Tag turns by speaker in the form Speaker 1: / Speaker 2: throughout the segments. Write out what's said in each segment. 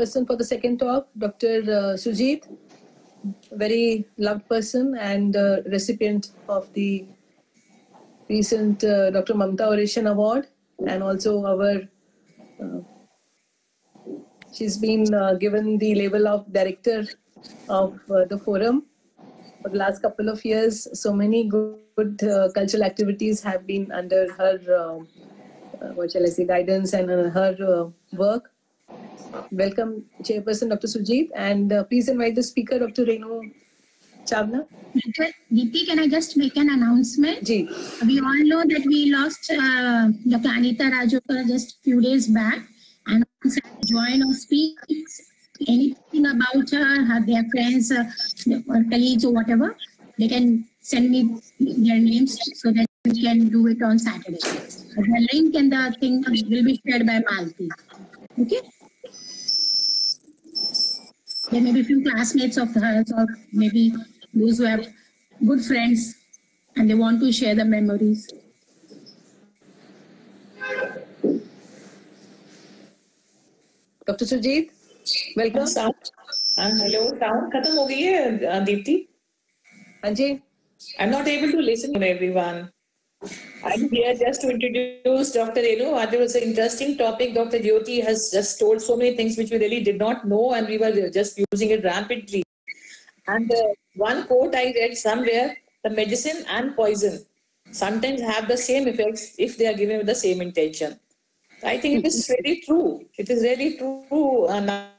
Speaker 1: chairperson for the second talk, Dr. Sujit, very loved person and recipient of the recent Dr. Mamta Oration Award, and also she's been given the label of director of the forum for the last couple of years. So many good cultural activities have been under her, guidance and her work. Welcome, Chairperson Dr. Sujit, and please invite the speaker, Dr. Renu Chavna.
Speaker 2: Deepti, can I just make an announcement?
Speaker 1: Ji.
Speaker 2: We all know that we lost Dr. Anita Rajokar just a few days back, and join or speak anything about her, their friends or colleagues or whatever, they can send me their names so that we can do it on Saturday. The link and the thing will be shared by Malti. Okay? There may be a few classmates of hers, or maybe those who have good friends and they want to share the memories.
Speaker 1: Dr. Sujit, welcome.
Speaker 3: Hello, sound khatam ho gayi hai, Deepti?
Speaker 1: Anji.
Speaker 3: I'm not able to listen to everyone. I'm here just to introduce Dr. Renu. It was an interesting topic. Dr. Jyoti has just told so many things which we really did not know, and we were just using it rampantly. And one quote I read somewhere, the medicine and poison sometimes have the same effects if they are given with the same intention. I think it is really true. It is really true. Now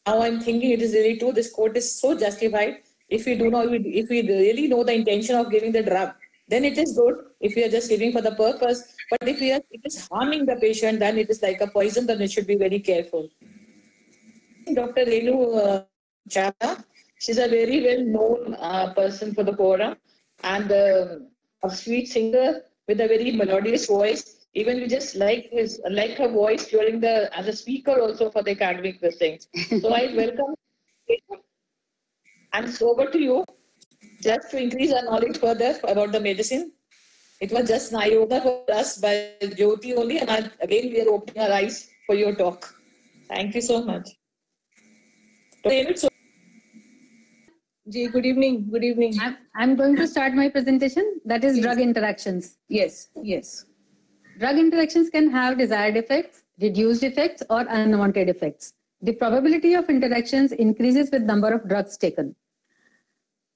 Speaker 3: I'm thinking it is really true. This quote is so justified. If we really know the intention of giving the drug, then it is good. If we are just giving for the purpose, but if it is harming the patient, then it is like a poison. Then it should be very careful. Dr. Renu Chavna, she's a very well-known person for the forum, and a sweet singer with a very melodious voice. Even we just like her voice during as a speaker also for the academic things. So I welcome you. And so over to you, just to increase our knowledge further about the medicine. It was just an eye-opener for us by Jyoti only, and again we are opening our eyes for your talk. Thank you so much.
Speaker 1: Ji, good evening. Good evening.
Speaker 4: I'm going to start my presentation. That is drug interactions.
Speaker 1: Yes, yes.
Speaker 4: Drug interactions can have desired effects, reduced effects, or unwanted effects. The probability of interactions increases with number of drugs taken.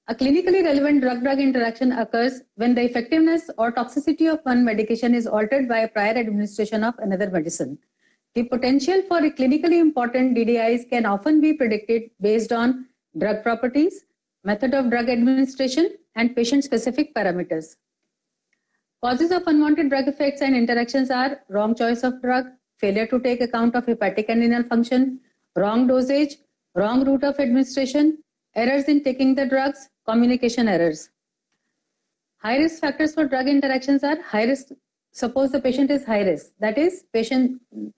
Speaker 4: A clinically relevant drug-drug interaction occurs when the effectiveness or toxicity of one medication is altered by a prior administration of another medicine. The potential for clinically important DDIs can often be predicted based on drug properties, method of drug administration, and patient-specific parameters. Causes of unwanted drug effects and interactions are wrong choice of drug, failure to take account of hepatic and renal function, wrong dosage, wrong route of administration, errors in taking the drugs, communication errors. High risk factors for drug interactions are high risk. Suppose the patient is high risk. That is,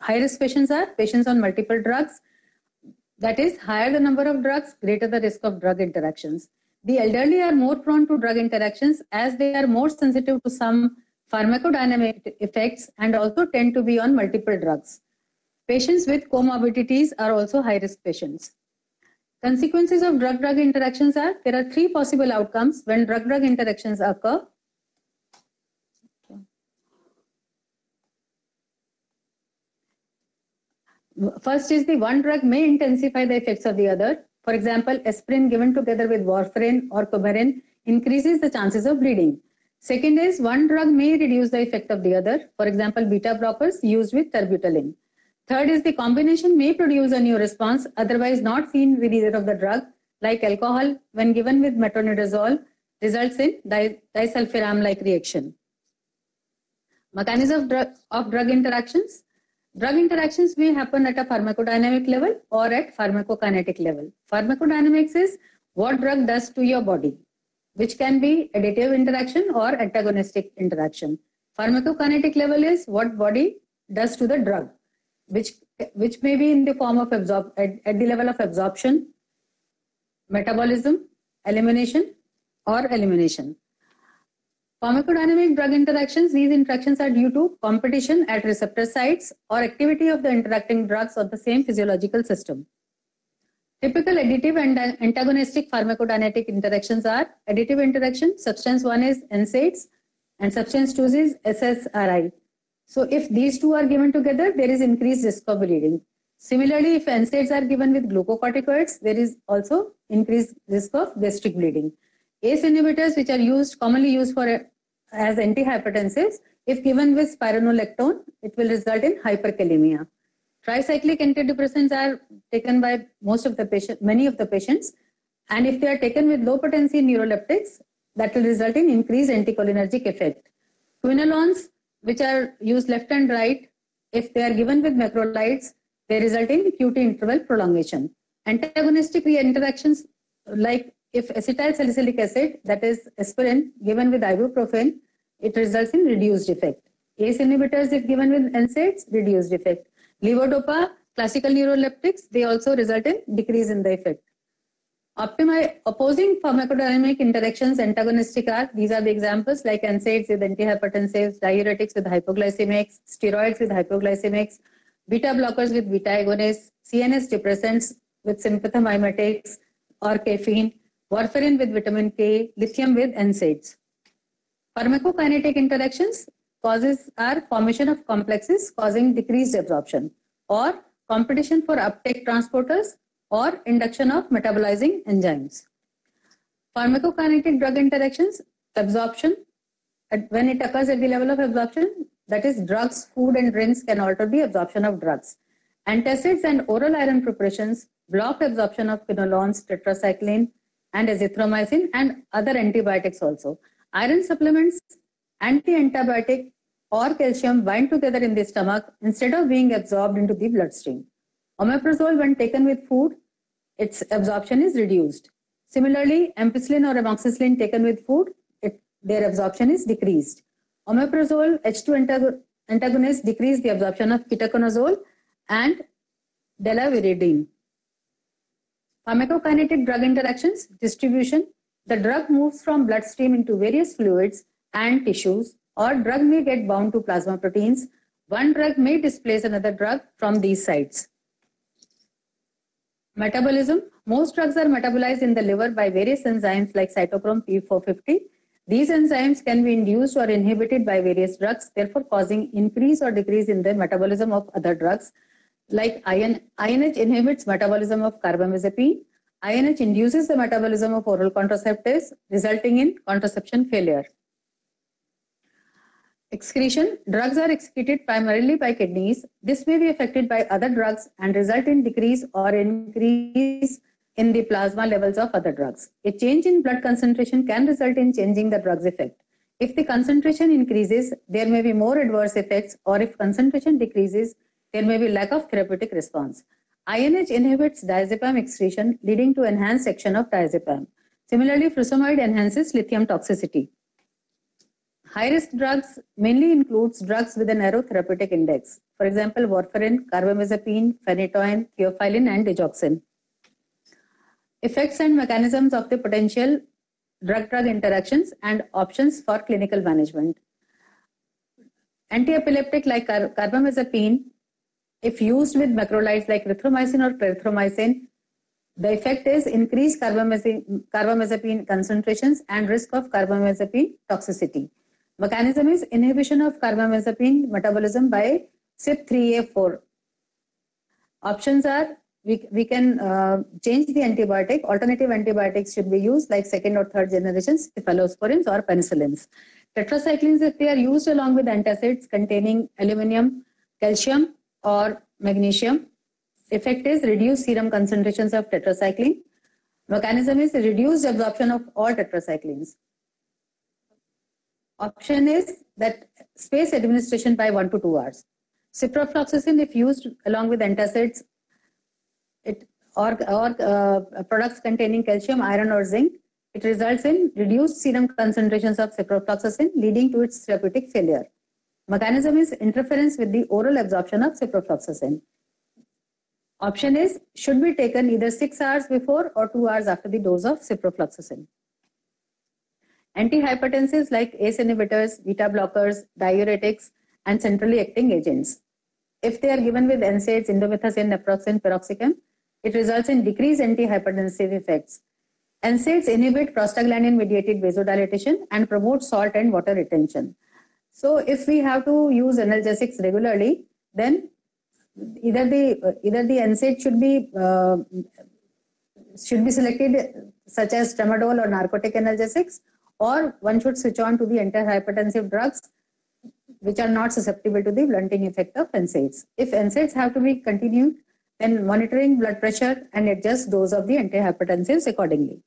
Speaker 4: high risk patients are patients on multiple drugs. That is, higher the number of drugs, greater the risk of drug interactions. The elderly are more prone to drug interactions as they are more sensitive to some pharmacodynamic effects and also tend to be on multiple drugs. Patients with comorbidities are also high-risk patients. Consequences of drug-drug interactions are, there are three possible outcomes when drug-drug interactions occur. First is the one drug may intensify the effects of the other. For example, aspirin given together with warfarin or coumarin increases the chances of bleeding. Second is one drug may reduce the effect of the other. For example, beta blockers used with terbutaline. Third is the combination may produce a new response otherwise not seen with either of the drug, like alcohol when given with metronidazole results in disulfiram-like reaction. Mechanism of drug interactions. Drug interactions may happen at a pharmacodynamic level or at pharmacokinetic level. Pharmacodynamics is what drug does to your body, which can be additive interaction or antagonistic interaction. Pharmacokinetic level is what body does to the drug, which may be in the form of at the level of absorption, metabolism, elimination, or elimination. Pharmacodynamic drug interactions, these interactions are due to competition at receptor sites or activity of the interacting drugs on the same physiological system. Typical additive and antagonistic pharmacodynamic interactions are additive interaction. Substance 1 is NSAIDs and substance 2 is SSRI. So if these two are given together, there is increased risk of bleeding. Similarly, if NSAIDs are given with glucocorticoids, there is also increased risk of gastric bleeding. ACE inhibitors, which are commonly used as antihypertensives, if given with spironolactone, it will result in hyperkalemia. Tricyclic antidepressants are taken by many of the patients, and if they are taken with low potency neuroleptics, that will result in increased anticholinergic effect. Quinolones, which are used left and right, if they are given with macrolides, they result in QT interval prolongation. Antagonistic interactions, like if acetyl salicylic acid, that is aspirin, given with ibuprofen, it results in reduced effect. ACE inhibitors, if given with NSAIDs, reduced effect. Levodopa, classical neuroleptics, they also result in decrease in the effect. Opposing pharmacodynamic interactions, antagonistic are, these are the examples like NSAIDs with antihypertensives, diuretics with hypoglycemics, steroids with hypoglycemics, beta blockers with beta agonists, CNS depressants with sympathomimetics or caffeine, warfarin with vitamin K, lithium with NSAIDs. Pharmacokinetic interactions causes are formation of complexes causing decreased absorption, or competition for uptake transporters, or induction of metabolizing enzymes. Pharmacokinetic drug interactions, absorption, when it occurs at the level of absorption, that is drugs, food and drinks can alter the absorption of drugs. Antacids and oral iron preparations block absorption of quinolones, tetracycline and azithromycin and other antibiotics also. Iron supplements, anti-antibiotic or calcium bind together in the stomach instead of being absorbed into the bloodstream. Omeprazole, when taken with food, its absorption is reduced. Similarly, ampicillin or amoxicillin taken with food, their absorption is decreased. Omeprazole H2 antagonists decrease the absorption of ketoconazole and delaviridine. Pharmacokinetic drug interactions, distribution. The drug moves from bloodstream into various fluids and tissues, or drug may get bound to plasma proteins. One drug may displace another drug from these sites. Metabolism. Most drugs are metabolized in the liver by various enzymes like cytochrome P450. These enzymes can be induced or inhibited by various drugs, therefore causing increase or decrease in the metabolism of other drugs. Like INH inhibits metabolism of carbamazepine. INH induces the metabolism of oral contraceptives, resulting in contraception failure. Excretion. Drugs are excreted primarily by kidneys. This may be affected by other drugs and result in decrease or increase in the plasma levels of other drugs. A change in blood concentration can result in changing the drug's effect. If the concentration increases, there may be more adverse effects, or if concentration decreases, there may be lack of therapeutic response. INH inhibits diazepam excretion, leading to enhanced action of diazepam. Similarly, furosemide enhances lithium toxicity. High-risk drugs mainly includes drugs with a narrow therapeutic index. For example, warfarin, carbamazepine, phenytoin, theophylline, and digoxin. Effects and mechanisms of the potential drug-drug interactions and options for clinical management. Anti-epileptic like carbamazepine, if used with macrolides like erythromycin or clarithromycin, the effect is increased carbamazepine concentrations and risk of carbamazepine toxicity. Mechanism is inhibition of carbamazepine metabolism by CYP3A4. Options are, we can change the antibiotic. Alternative antibiotics should be used like second or third generation cephalosporins or penicillins. Tetracyclines, if they are used along with antacids containing aluminum, calcium or magnesium, effect is reduced serum concentrations of tetracycline. Mechanism is reduced absorption of all tetracyclines. Option is that space administration by 1 to 2 hours. Ciprofloxacin, if used along with antacids, or products containing calcium, iron or zinc, it results in reduced serum concentrations of ciprofloxacin, leading to its therapeutic failure. Mechanism is interference with the oral absorption of ciprofloxacin. Option is should be taken either 6 hours before or 2 hours after the dose of ciprofloxacin. Antihypertensives like ACE inhibitors, beta blockers, diuretics, and centrally acting agents. If they are given with NSAIDs, indomethacin, naproxen, piroxicam, It results in decreased antihypertensive effects. NSAIDs inhibit prostaglandin-mediated vasodilatation and promote salt and water retention. So if we have to use analgesics regularly, then either the NSAID should be selected, such as tramadol or narcotic analgesics, or one should switch on to the antihypertensive drugs which are not susceptible to the blunting effect of NSAIDs. If NSAIDs have to be continued, then monitoring blood pressure and adjust dose of the antihypertensives accordingly.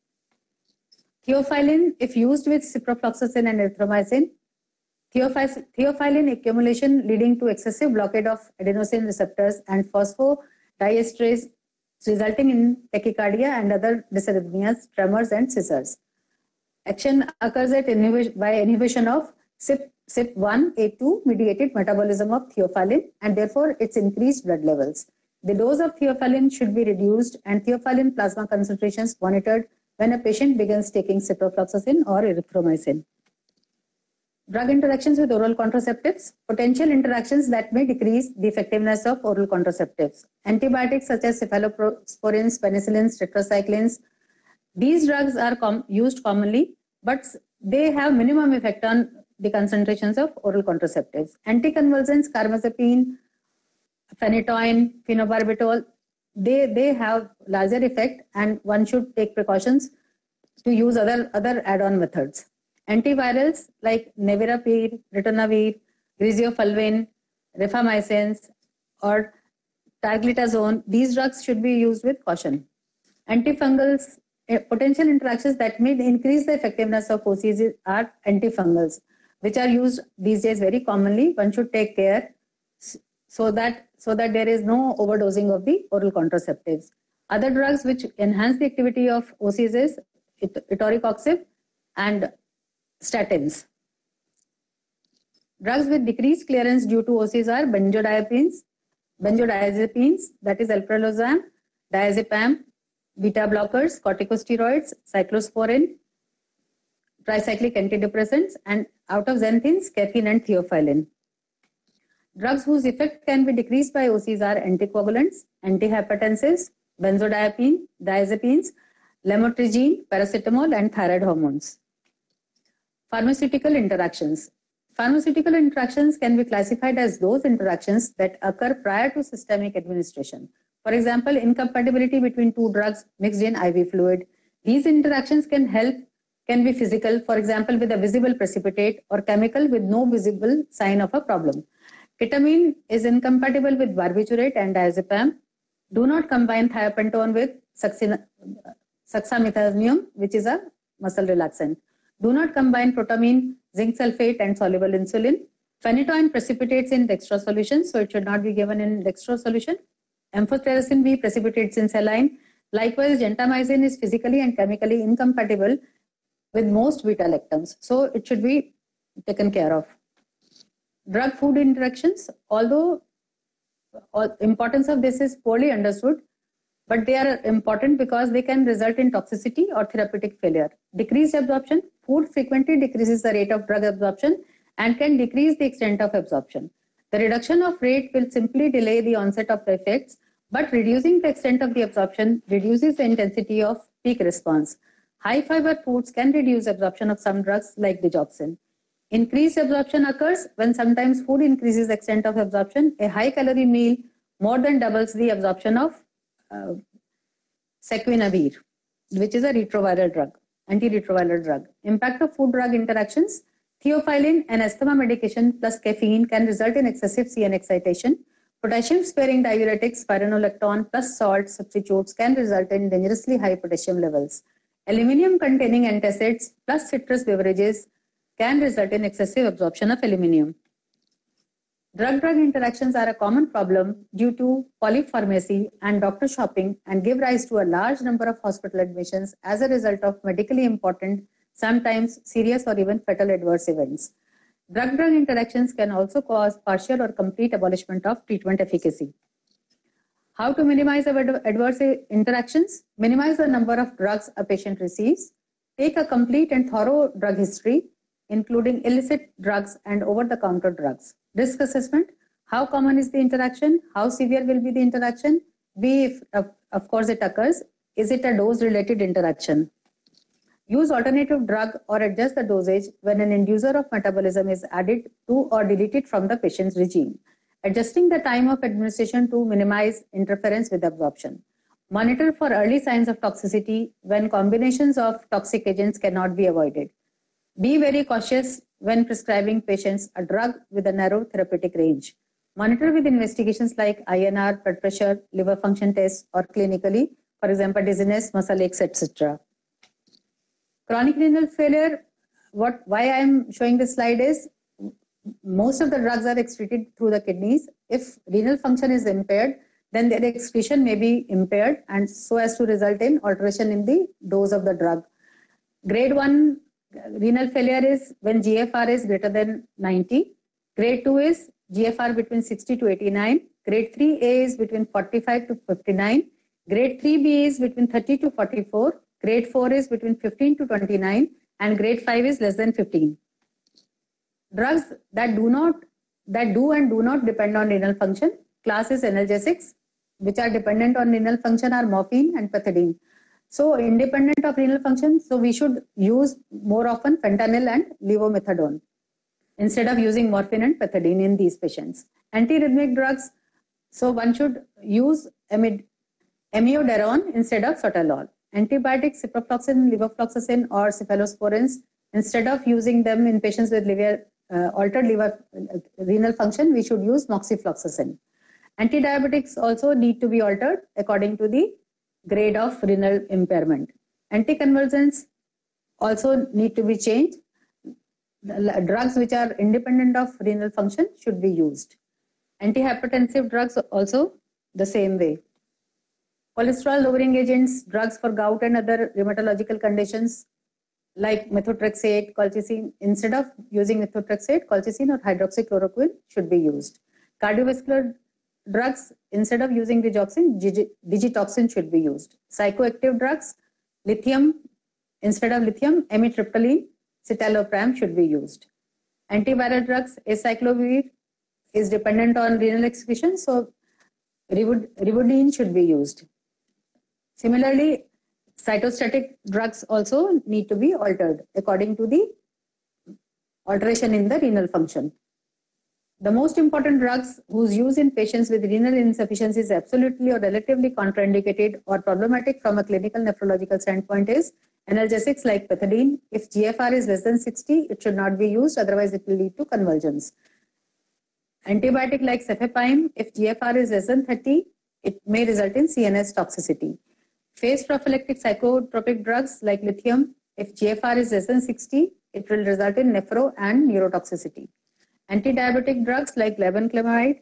Speaker 4: Theophylline, if used with ciprofloxacin and erythromycin, theophylline accumulation leading to excessive blockade of adenosine receptors and phosphodiesterase, resulting in tachycardia and other dysarrhythmias, tremors, and seizures. Action occurs by inhibition of CYP1A2 mediated metabolism of theophylline, and therefore its increased blood levels. The dose of theophylline should be reduced and theophylline plasma concentrations monitored when a patient begins taking ciprofloxacin or erythromycin. Drug interactions with oral contraceptives, potential interactions that may decrease the effectiveness of oral contraceptives. Antibiotics such as cephalosporins, penicillins, tetracyclines, these drugs are used commonly, but they have minimum effect on the concentrations of oral contraceptives. Anticonvulsants, carbamazepine, phenytoin, phenobarbital, they have larger effect, and one should take precautions to use other add-on methods. Antivirals like nevirapine, ritonavir, griseofulvin, rifamycin, or targlitazone, these drugs should be used with caution. Antifungals, potential interactions that may increase the effectiveness of OCs are antifungals, which are used these days very commonly. One should take care so that there is no overdosing of the oral contraceptives. Other drugs which enhance the activity of OCs is etoricoxib and statins. Drugs with decreased clearance due to OCs are benzodiazepines, that is alprazolam, diazepam, beta blockers, corticosteroids, cyclosporin, tricyclic antidepressants, and out of xanthines, caffeine and theophylline. Drugs whose effect can be decreased by OCs are anticoagulants, antihypertensives, benzodiazepine, diazepines, lamotrigine, paracetamol, and thyroid hormones. Pharmaceutical interactions. Pharmaceutical interactions can be classified as those interactions that occur prior to systemic administration. For example, incompatibility between two drugs mixed in IV fluid. These interactions can be physical, for example, with a visible precipitate, or chemical with no visible sign of a problem. Ketamine is incompatible with barbiturate and diazepam. Do not combine thiopentone with succinylmethylamine, which is a muscle relaxant. Do not combine protamine, zinc sulfate, and soluble insulin. Phenytoin precipitates in dextrose solution, so it should not be given in dextrose solution. Amphotericin B precipitates in saline. Likewise, gentamicin is physically and chemically incompatible with most beta-lactams, so it should be taken care of. Drug-food interactions, although importance of this is poorly understood, but they are important because they can result in toxicity or therapeutic failure. Decreased absorption, food frequently decreases the rate of drug absorption and can decrease the extent of absorption. The reduction of rate will simply delay the onset of the effects, but reducing the extent of the absorption reduces the intensity of peak response. High fiber foods can reduce absorption of some drugs like digoxin. Increased absorption occurs when sometimes food increases the extent of absorption. A high calorie meal more than doubles the absorption of saquinavir, which is a retroviral drug, antiretroviral drug. Impact of food-drug interactions. Theophylline, an asthma medication plus caffeine, can result in excessive CN excitation. Potassium-sparing diuretics, spironolactone plus salt substitutes can result in dangerously high potassium levels. Aluminium-containing antacids plus citrus beverages can result in excessive absorption of aluminium. Drug-drug interactions are a common problem due to polypharmacy and doctor shopping, and give rise to a large number of hospital admissions as a result of medically important, sometimes serious or even fatal adverse events. Drug-drug interactions can also cause partial or complete abolishment of treatment efficacy. How to minimize adverse interactions? Minimize the number of drugs a patient receives. Take a complete and thorough drug history, including illicit drugs and over-the-counter drugs. Risk assessment. How common is the interaction? How severe will be the interaction? B, if of course it occurs, is it a dose-related interaction? Use alternative drug or adjust the dosage when an inducer of metabolism is added to or deleted from the patient's regime, adjusting the time of administration to minimize interference with absorption. Monitor for early signs of toxicity when combinations of toxic agents cannot be avoided. Be very cautious when prescribing patients a drug with a narrow therapeutic range. Monitor with investigations like INR, blood pressure, liver function tests, or clinically, for example, dizziness, muscle aches, etc. Chronic renal failure, why I am showing this slide is most of the drugs are excreted through the kidneys. If renal function is impaired, then their excretion may be impaired and so as to result in alteration in the dose of the drug. Grade 1 renal failure is when GFR is greater than 90. Grade 2 is GFR between 60 to 89. Grade 3A is between 45 to 59. Grade 3B is between 30 to 44. Grade 4 is between 15 to 29. And grade 5 is less than 15. Drugs that do and do not depend on renal function, class is analgesics, which are dependent on renal function are morphine and pethidine. So independent of renal function, so we should use more often fentanyl and levomethadone instead of using morphine and pethidine in these patients. Antiarrhythmic drugs, so one should use amiodarone instead of sotalol. Antibiotics, ciprofloxacin, levofloxacin or cephalosporins, instead of using them in patients with altered renal function, we should use moxifloxacin. Antidiabetics also need to be altered according to the grade of renal impairment. Anticonvulsants also need to be changed. The drugs which are independent of renal function should be used. Antihypertensive drugs also the same way. Cholesterol lowering agents, drugs for gout and other rheumatological conditions like methotrexate, colchicine, instead of using methotrexate, colchicine or hydroxychloroquine should be used. Cardiovascular drugs, instead of using digoxin, digitoxin should be used. Psychoactive drugs, lithium, instead of lithium, amitriptyline, citalopram should be used. Antiviral drugs, acyclovir is dependent on renal excretion, so rivudine should be used. Similarly, cytostatic drugs also need to be altered according to the alteration in the renal function. The most important drugs whose use in patients with renal insufficiency is absolutely or relatively contraindicated or problematic from a clinical nephrological standpoint is analgesics like pethidine. If GFR is less than 60, it should not be used, otherwise it will lead to convulsions. Antibiotic like cefepime, if GFR is less than 30, it may result in CNS toxicity. Phase prophylactic psychotropic drugs like lithium, if GFR is less than 60, it will result in nephro and neurotoxicity. Anti-diabetic drugs like levonclamide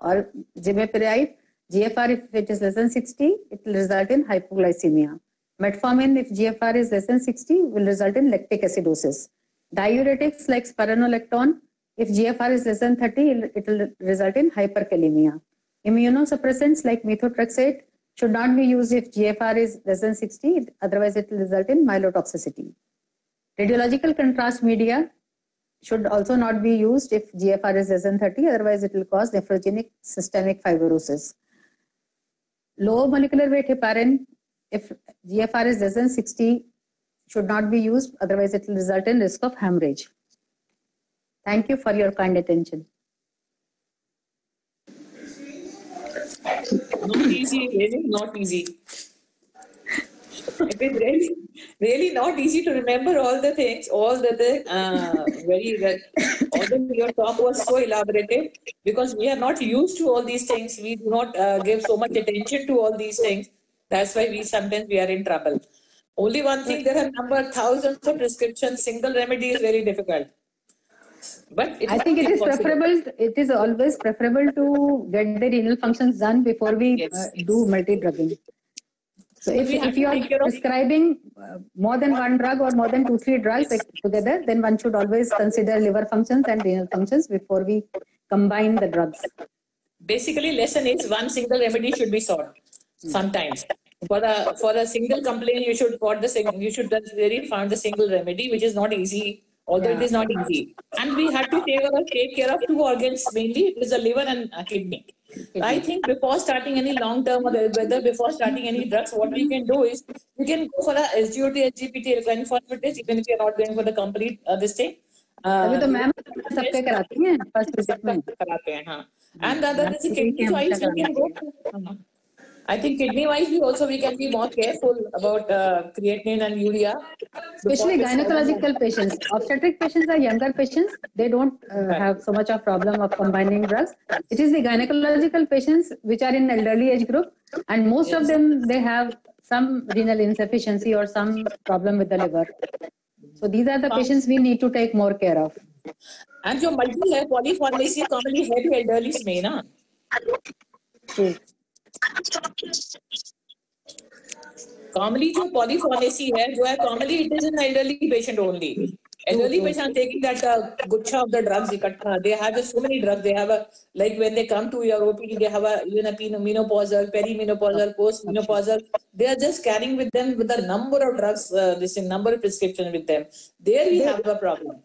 Speaker 4: or gimepiride, GFR if it is less than 60, it will result in hypoglycemia. Metformin if GFR is less than 60 will result in lactic acidosis. Diuretics like spironolactone, if GFR is less than 30, it will result in hyperkalemia. Immunosuppressants like methotrexate should not be used if GFR is less than 60, otherwise it will result in myelotoxicity. Radiological contrast media should also not be used if GFR is less than 30, otherwise it will cause nephrogenic systemic fibrosis. Low molecular weight heparin, if GFR is less than 60, should not be used, otherwise it will result in risk of hemorrhage. Thank you for your kind attention.
Speaker 3: Not easy, really not easy. It is really not easy to remember all the things, all your talk was so elaborative because we are not used to all these things. We do not give so much attention to all these things. That's why we are in trouble. Only one thing, there are thousands of prescriptions. Single remedy is very difficult. But I think it is preferable.
Speaker 4: It is always preferable to get the renal functions done before we do multi-drugging. So if you are prescribing more than one drug or more than 2-3 drugs together, then one should always consider liver functions and renal functions before we combine the drugs.
Speaker 3: Basically, lesson is one single remedy should be sought. Sometimes for a single complaint, you should find the single remedy, which is not easy. Although it is not easy, and we have to take care of 2 organs mainly. It is the liver and kidney. I think before starting any long term or whether before starting any drugs, what we can do is we can go for a SGOT, SGPT, alkaline phosphatase, even if we are not going for the complete this thing.
Speaker 4: अभी तो ma'am सबके कराती हैं first visit में
Speaker 3: कराते हैं हाँ. And the other is kidney wise we can go. I think kidney wise we can be more careful about creatinine and urea.
Speaker 4: Especially gynecological patients. Obstetric patients are younger patients. They don't have so much of problem of combining drugs. It is the gynecological patients which are in elderly age group, and most of them they have some renal insufficiency or some problem with the liver. So these are the patients we need to take more care of.
Speaker 3: And जो multiple है polypharmacy commonly है भी elderly में ना. Commonly जो polypharmacy है जो है commonly it is in elderly patient only. Elderly patient taking that guच्छा of the drugs इकट्ठा. They have so many drugs. They have like when they come to your OPD, they have even menopausal, perimenopausal, postmenopausal. They are just carrying with them with a number of drugs. This number of prescription with them. There we have a problem.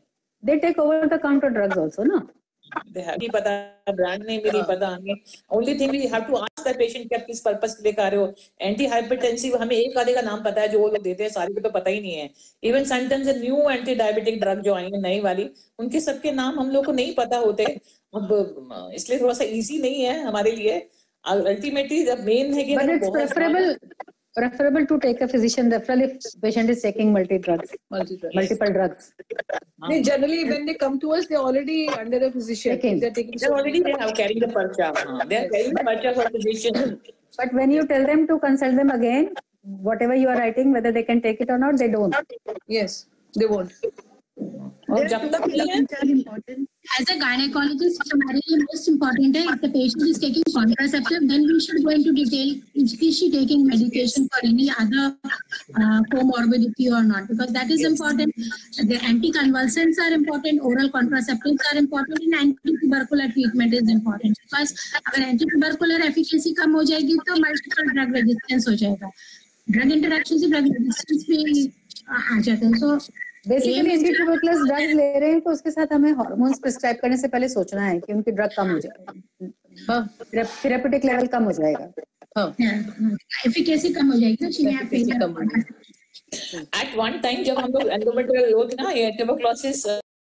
Speaker 4: They take over the counter drugs also, no?
Speaker 3: They have नहीं पता brand name भी नहीं पता हमें. Only thing we have to ask the patient कि आप किस purpose के लिए खा रहे हो. Anti-hypertensive हमें एक आधे का नाम पता है जो वो लोग देते हैं, सारे को तो पता ही नहीं है. Even sometimes the new anti-diabetic drug जो आई है नई वाली, उनके सबके नाम हम लोग को नहीं पता होते. अब इसलिए थोड़ा सा easy नहीं है हमारे लिए. Ultimately the main है कि
Speaker 4: but it's preferable to take a physician referral if patient is taking multiple drugs.
Speaker 1: They generally when they come to us, they're already under a physician. They're
Speaker 3: carrying the parcha. They're carrying the parcha for physician.
Speaker 4: But when you tell them to consult them again, whatever you are writing, whether they can take it or not, they don't.
Speaker 1: Yes, they won't.
Speaker 2: As a gynecologist, हमारे लिए most important है if the patient is taking contraceptive, then we should go into detail is she taking medication for any other comorbidity or not, because that is important. The anticonvulsants are important, oral contraceptives are important, and anti-tubercular treatment is important. Because अगर anti-tubercular efficacy कम हो जाएगी तो multiple drug resistance हो जाएगा. Drug interaction से drug resistance भी आ जाते हैं. So
Speaker 4: बेसिकली एंटी-ट्यूबरकुलस ड्रग्स ले रहे हैं तो उसके साथ हमें हार्मोन्स प्रिस्क्राइब करने से पहले सोचना है कि उनकी ड्रग कम हो जाएगा, थेरेप्यूटिक लेवल कम हो जाएगा,
Speaker 2: एफिकेसी कम हो जाएगी.
Speaker 3: At one time जब हम लोग एंडोमेट्रियल रोग ना ये ट्यूबरकुलोसिस